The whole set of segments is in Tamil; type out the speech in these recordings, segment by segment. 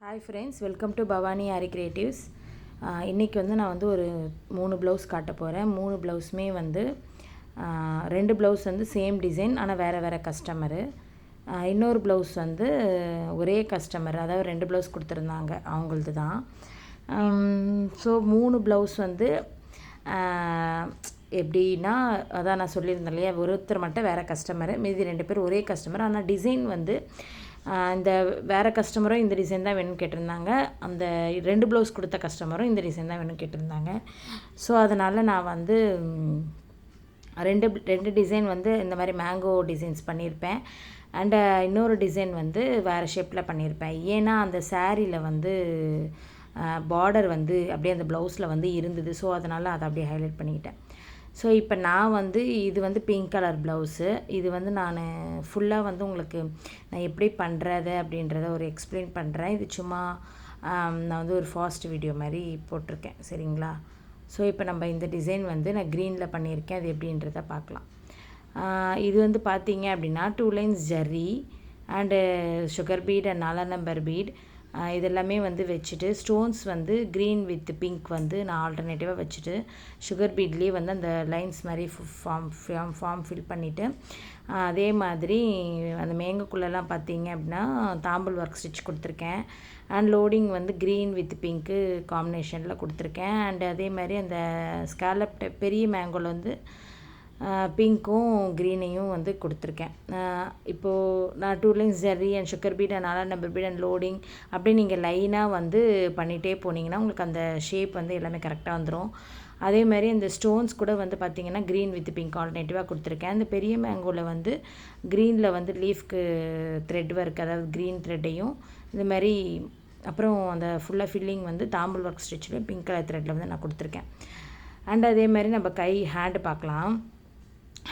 Hi friends, welcome to Bhavani Aari Creatives. இன்றைக்கி வந்து நான் வந்து ஒரு 3 ப்ளவுஸ் காட்ட போகிறேன். 3 ப்ளவுஸுமே வந்து 2 ப்ளவுஸ் வந்து சேம் டிசைன், ஆனால் வேறு வேறு கஸ்டமரு. இன்னொரு ப்ளவுஸ் வந்து ஒரே கஸ்டமர், அதாவது 2 ப்ளவுஸ் கொடுத்துருந்தாங்க, அவங்களது தான். ஸோ 3 ப்ளவுஸ் வந்து எப்படின்னா, அதான் நான் சொல்லியிருந்தேன் இல்லையா, ஒருத்தர் மட்டும் வேறு கஸ்டமரு, மீதி 2 பேர் ஒரே கஸ்டமர். ஆனால் டிசைன் வந்து இந்த வேறு கஸ்டமரும் இந்த டிசைன் தான் வேணும்னு கேட்டிருந்தாங்க, அந்த 2 ப்ளவுஸ் கொடுத்த கஸ்டமரும் இந்த டிசைன் தான் வேணும்னு கேட்டிருந்தாங்க. ஸோ அதனால் நான் வந்து ரெண்டு டிசைன் வந்து இந்த மாதிரி மேங்கோ டிசைன்ஸ் பண்ணியிருப்பேன். அண்டு இன்னொரு டிசைன் வந்து வேறு ஷேப்பில் பண்ணியிருப்பேன். ஏன்னா அந்த சாரியில் வந்து பார்டர் வந்து அப்படியே அந்த ப்ளவுஸில் வந்து இருந்தது. ஸோ அதனால் அதை அப்படியே ஹைலைட் பண்ணிக்கிட்டேன். ஸோ இப்போ நான் வந்து இது வந்து பிங்க் கலர் ப்ளவுஸு. இது வந்து நான் ஃபுல்லாக வந்து உங்களுக்கு நான் எப்படி பண்ணுறது அப்படின்றத ஒரு எக்ஸ்பிளைன் பண்ணுறேன். இது சும்மா நான் வந்து ஒரு ஃபாஸ்ட் வீடியோ மாதிரி போட்டிருக்கேன், சரிங்களா? ஸோ இப்போ நம்ம இந்த டிசைன் வந்து நான் க்ரீனில் பண்ணியிருக்கேன். அது எப்படின்றத பார்க்கலாம். இது வந்து பார்த்தீங்க அப்படின்னா 2 lines zari and sugar beat and 4 number beat இதெல்லாமே வந்து வச்சுட்டு, ஸ்டோன்ஸ் வந்து க்ரீன் வித் பிங்க் வந்து நான் ஆல்டர்னேட்டிவாக வச்சுட்டு, சுகர் பீட்லேயே வந்து அந்த லைன்ஸ் மாதிரி ஃபார்ம் ஃபில் பண்ணிவிட்டு, அதே மாதிரி அந்த மேங்கக்குள்ளெல்லாம் பார்த்தீங்க அப்படின்னா தாம்பல் ஒர்க் ஸ்டிச் கொடுத்துருக்கேன். அண்ட் லோடிங் வந்து க்ரீன் வித் பிங்க்கு காம்பினேஷனில் கொடுத்துருக்கேன். அண்ட் அதே மாதிரி அந்த ஸ்காலப் பெரிய மேங்கோவில் வந்து பிங்க்கும் க்ரீனையும் வந்து கொடுத்துருக்கேன். இப்போது நான் 2 lines zari and sugar beat and 4 number beat and loading அப்படியே நீங்கள் லைனாக வந்து பண்ணிகிட்டே போனீங்கன்னா உங்களுக்கு அந்த ஷேப் வந்து எல்லாமே கரெக்டாக வந்துடும். அதே மாதிரி இந்த ஸ்டோன்ஸ் கூட வந்து பார்த்திங்கன்னா க்ரீன் வித் பிங்க் ஆல்டர்னேட்டிவாக கொடுத்துருக்கேன். அந்த பெரிய மேங்கோவில் வந்து க்ரீனில் வந்து லீஃப்க்கு த்ரெட் ஒர்க், அதாவது க்ரீன் த்ரெட்டையும் இது மாதிரி, அப்புறம் அந்த ஃபுல்லாக ஃபில்லிங் வந்து தாம்பல் ஒர்க் ஸ்டிச்சில் பிங்க் கலர் த்ரெட்டில் வந்து நான் கொடுத்துருக்கேன். அண்ட் அதே மாதிரி நம்ம ஹேண்டு பார்க்கலாம்.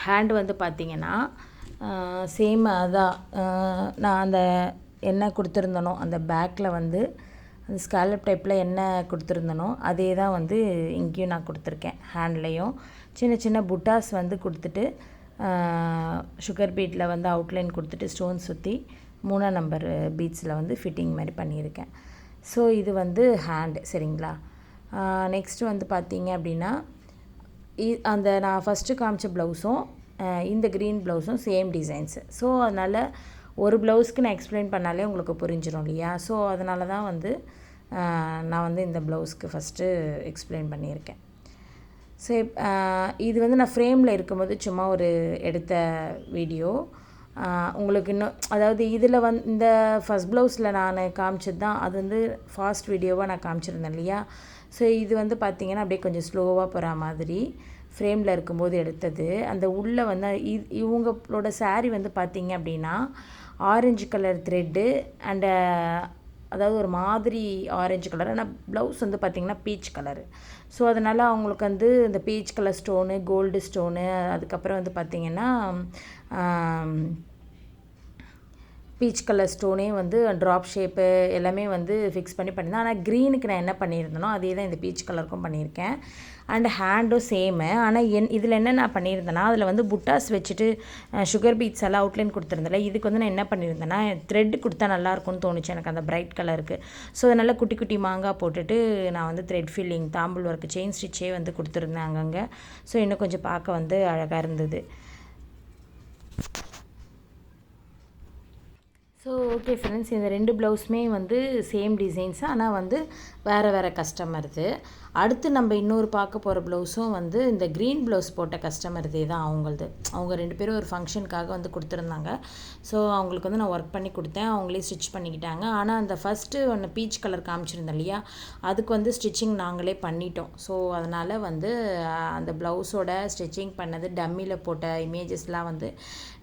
ஹேண்டு வந்து பார்த்திங்கன்னா சேம் அதான் நான் அந்த என்ன கொடுத்துருந்தனோ அந்த பேக்கில் வந்து அந்த ஸ்காலப் டைப்பில் என்ன கொடுத்துருந்தனோ அதே தான் வந்து இங்கேயும் நான் கொடுத்துருக்கேன். ஹேண்ட்லேயும் சின்ன சின்ன புட்டாஸ் வந்து கொடுத்துட்டு, சுகர் பீட்டில் வந்து அவுட்லைன் கொடுத்துட்டு ஸ்டோன் சுற்றி 3 நம்பர் பீட்ஸில் வந்து ஃபிட்டிங் மாதிரி பண்ணியிருக்கேன். ஸோ இது வந்து ஹேண்டு, சரிங்களா? நெக்ஸ்ட்டு வந்து பார்த்திங்க அப்படின்னா அந்த நான் ஃபஸ்ட்டு காமிச்ச ப்ளவுஸும் இந்த க்ரீன் ப்ளவுஸும் சேம் டிசைன்ஸு. ஸோ அதனால் ஒரு ப்ளவுஸ்க்கு நான் எக்ஸ்பிளைன் பண்ணாலே உங்களுக்கு புரிஞ்சிடும் இல்லையா? ஸோ அதனால தான் வந்து நான் வந்து இந்த ப்ளவுஸ்க்கு ஃபஸ்ட்டு எக்ஸ்பிளைன் பண்ணியிருக்கேன். ஸோ இது வந்து நான் ஃப்ரேமில் இருக்கும்போது சும்மா ஒரு எடுத்த வீடியோ. உங்களுக்கு இன்னும், அதாவது இதில் இந்த ஃபஸ்ட் ப்ளவுஸில் நான் காமிச்சது தான், அது வந்து ஃபாஸ்ட் வீடியோவாக நான் காமிச்சிருந்தேன் இல்லையா? ஸோ இது வந்து பார்த்திங்கன்னா அப்படியே கொஞ்சம் ஸ்லோவாக போகிற மாதிரி ஃப்ரேமில் இருக்கும்போது எடுத்தது. அந்த உள்ளே வந்து இவங்களோட சாரீ வந்து பார்த்திங்க அப்படின்னா ஆரஞ்சு கலர் த்ரெட்டு அண்டு, அதாவது ஒரு மாதிரி ஆரஞ்சு கலர், ஆனால் ப்ளவுஸ் வந்து பார்த்திங்கன்னா பீச் கலரு. ஸோ அதனால் அவங்களுக்கு வந்து இந்த peach colour stone, gold stone, அதுக்கப்புறம் வந்து பார்த்திங்கன்னா பீச் கலர் ஸ்டோனே வந்து ட்ராப் ஷேப்பு எல்லாமே வந்து ஃபிக்ஸ் பண்ணியிருந்தேன். ஆனால் க்ரீனுக்கு நான் என்ன பண்ணியிருந்தேனோ அதே தான் இந்த பீச் கலருக்கும் பண்ணியிருக்கேன். அண்ட் ஹேண்டும் சேமு. ஆனால் இதில் என்ன நான் பண்ணியிருந்தேன்னா, அதில் வந்து புட்டாஸ் வச்சுட்டு சுகர் பீட்ஸ் எல்லாம் அவுட்லைன் கொடுத்துருந்தேன்ல, இதுக்கு வந்து நான் என்ன பண்ணியிருந்தேன்னா த்ரெட் கொடுத்தா நல்லாயிருக்கும்னு தோணுச்சு எனக்கு அந்த பிரைட் கலருக்கு. ஸோ அதனால் குட்டி குட்டி மாங்காய் போட்டுட்டு நான் வந்து த்ரெட் ஃபில்லிங் தாம்பல் ஒர்க்கு செயின் ஸ்டிச்சே வந்து கொடுத்துருந்தேன் அங்கங்கே. ஸோ இன்னும் கொஞ்சம் பார்க்க வந்து அழகாக இருந்தது. ஸோ ஓகே ஃப்ரெண்ட்ஸ், இந்த 2 ப்ளவுஸுமே வந்து சேம் டிசைன்ஸ், ஆனால் வந்து வேறு வேறு கஸ்டமருது. அடுத்து நம்ம இன்னொரு பார்க்க போகிற ப்ளவுஸும் வந்து இந்த க்ரீன் ப்ளவுஸ் போட்ட கஸ்டமருதே தான் அவங்களது. அவங்க 2 பேரும் ஒரு ஃபங்க்ஷனுக்காக வந்து கொடுத்துருந்தாங்க. ஸோ அவங்களுக்கு வந்து நான் ஒர்க் பண்ணி கொடுத்தேன், அவங்களே ஸ்டிச் பண்ணிக்கிட்டாங்க. ஆனால் அந்த ஃபஸ்ட்டு ஒன்று பீச் கலர் காமிச்சிருந்தேன் இல்லையா, அதுக்கு வந்து ஸ்டிச்சிங் நாங்களே பண்ணிட்டோம். ஸோ அதனால் வந்து அந்த ப்ளவுஸோட ஸ்டிச்சிங் பண்ணது டம்மியில் போட்ட இமேஜஸ்லாம் வந்து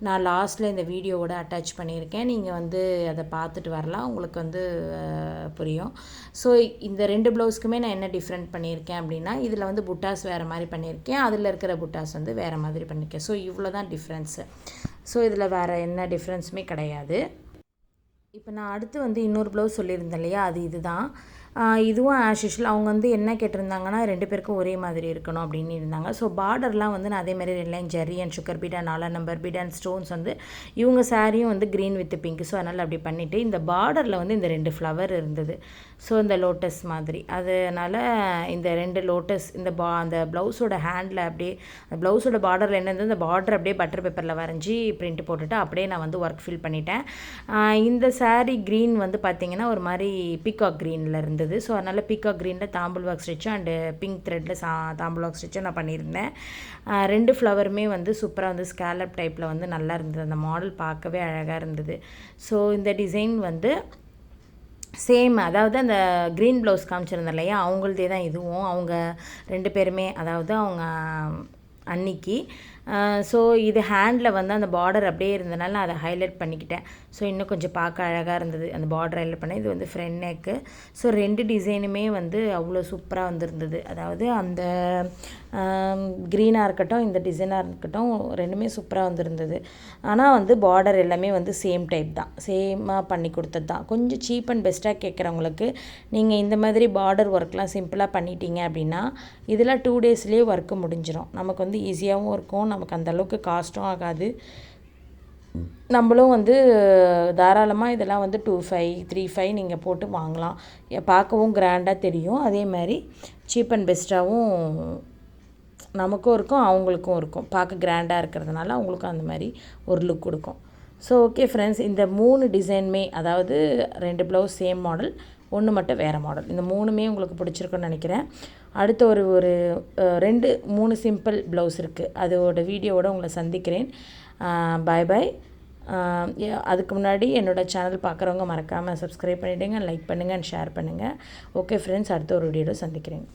நான் லாஸ்ட்டில் இந்த வீடியோவோட அட்டாச் பண்ணியிருக்கேன். நீங்கள் வந்து அதை பார்த்துட்டு வரலாம், உங்களுக்கு வந்து புரியும். ஸோ இந்த 2 ப்ளவுஸ்க்குமே நான் என்ன டிஃப்ரெண்ட் பண்ணியிருக்கேன் அப்படின்னா, இதில் வந்து புட்டாஸ் வேறு மாதிரி பண்ணியிருக்கேன், அதில் இருக்கிற புட்டாஸ் வந்து வேறு மாதிரி பண்ணியிருக்கேன். ஸோ இவ்வளோ தான் டிஃப்ரென்ஸு. ஸோ இதில் வேறு என்ன டிஃப்ரென்ஸுமே கிடையாது. இப்போ நான் அடுத்து வந்து இன்னொரு ப்ளவுஸ் சொல்லியிருந்தேன் இல்லையா, அது இதுதான். இதுவும் ஆஸ் யூஷுவல் அவங்க வந்து என்ன கேட்டிருந்தாங்கன்னா 2 பேருக்கும் ஒரே மாதிரி இருக்கணும் அப்படின்னு இருந்தாங்க. ஸோ பார்டர்லாம் வந்து நான் அதேமாதிரி 2 line Jerry and sugar beat and 4 number beat and stones வந்து இவங்க சாரியும் வந்து க்ரீன் வித் பிங்க். ஸோ அதனால் அப்படி பண்ணிவிட்டு இந்த பார்டரில் வந்து இந்த 2 ஃப்ளவர் இருந்தது. ஸோ இந்த லோட்டஸ் மாதிரி அதனால் இந்த 2 லோட்டஸ் இந்த அந்த ப்ளவுஸோட ஹேண்டில் அப்படியே ப்ளவுஸோட பார்டரில் என்ன இருந்தது, இந்த பார்டர் அப்படியே பட்டர் பேப்பரில் வரைஞ்சி பிரிண்ட் போட்டுட்டு அப்படியே நான் வந்து ஒர்க் ஃபில் பண்ணிட்டேன். இந்த சாரீ க்ரீன் வந்து பார்த்திங்கன்னா ஒரு மாதிரி பீகாக் க்ரீனில் இருந்தது. ஸோ அதனால் பீகாக் க்ரீனில் தாம்பிள் ஒர்க் ஸ்டிச்சும் அண்டு பிங்க் த்ரெட்டில் தாம்பிள் ஒர்க் ஸ்டிச்சும் நான் பண்ணியிருந்தேன். 2 ஃப்ளவருமே வந்து சூப்பராக வந்து ஸ்கேலப் டைப்பில் வந்து நல்லா இருந்தது. அந்த மாடல் பார்க்கவே அழகாக இருந்தது. ஸோ இந்த டிசைன் வந்து சேம், அதாவது அந்த க்ரீன் ப்ளவுஸ் காமிச்சிருந்தேன் இல்லையா, அவங்களதே தான் இதுவும். அவங்க 2 பேருமே அதாவது அவங்க அன்னிக்கு. ஸோ இது ஹேண்டில் வந்து அந்த பார்டர் அப்படியே இருந்தனால நான் அதை ஹைலைட் பண்ணிக்கிட்டேன். ஸோ இன்னும் கொஞ்சம் பார்க்க அழகாக இருந்தது அந்த பார்டர் ஹைலைட் பண்ணேன். இது வந்து ஃப்ரண்ட் நெக்கு. ஸோ 2 டிசைனுமே வந்து அவ்வளோ சூப்பராக வந்துருந்தது. அதாவது அந்த க்ரீனாக இருக்கட்டும் இந்த டிசைனாக இருக்கட்டும் 2மே சூப்பராக வந்துருந்தது. ஆனால் வந்து பார்டர் எல்லாமே வந்து சேம் டைப் தான், சேமாக பண்ணி கொடுத்தது தான். கொஞ்சம் சீப் அண்ட் பெஸ்ட்டாக கேட்குறவங்களுக்கு நீங்கள் இந்த மாதிரி பார்டர் ஒர்க்லாம் சிம்பிளாக பண்ணிட்டீங்க அப்படின்னா இதில் 2 டேஸ்லேயே ஒர்க்கு முடிஞ்சிடும். நமக்கு வந்து ஈஸியாகவும் இருக்கும், நமக்கு அந்தளவுக்கு காஸ்ட்டும் ஆகாது. நம்மளும் வந்து தாராளமாக இதெல்லாம் வந்து 2,500 3,500 நீங்கள் போட்டு வாங்கலாம். பார்க்கவும் கிராண்டாக தெரியும். அதே மாதிரி சீப் அண்ட் பெஸ்ட்டாகவும் நமக்கும் இருக்கும் அவங்களுக்கும் இருக்கும். பார்க்க கிராண்டாக இருக்கிறதுனால அவங்களுக்கும் அந்த மாதிரி ஒரு லுக் கொடுக்கும். ஸோ ஓகே ஃப்ரெண்ட்ஸ், இந்த 3 டிசைனுமே அதாவது 2 ப்ளவுஸ் சேம் மாடல், 1 மட்டும் வேறு மாடல், இந்த 3மே உங்களுக்கு பிடிச்சிருக்குன்னு நினைக்கிறேன். அடுத்த ஒரு 2-3 சிம்பிள் ப்ளவுஸ் இருக்குது, அதோட வீடியோவோட உங்களை சந்திக்கிறேன். பாய் பாய். அதுக்கு முன்னாடி என்னோடய சேனல் பார்க்குறவங்க மறக்காமல் சப்ஸ்கிரைப் பண்ணிவிடுங்க, லைக் பண்ணுங்கள் அண்ட் ஷேர் பண்ணுங்கள். ஓகே ஃப்ரெண்ட்ஸ், அடுத்த ஒரு வீடியோவில் சந்திக்கிறேன்.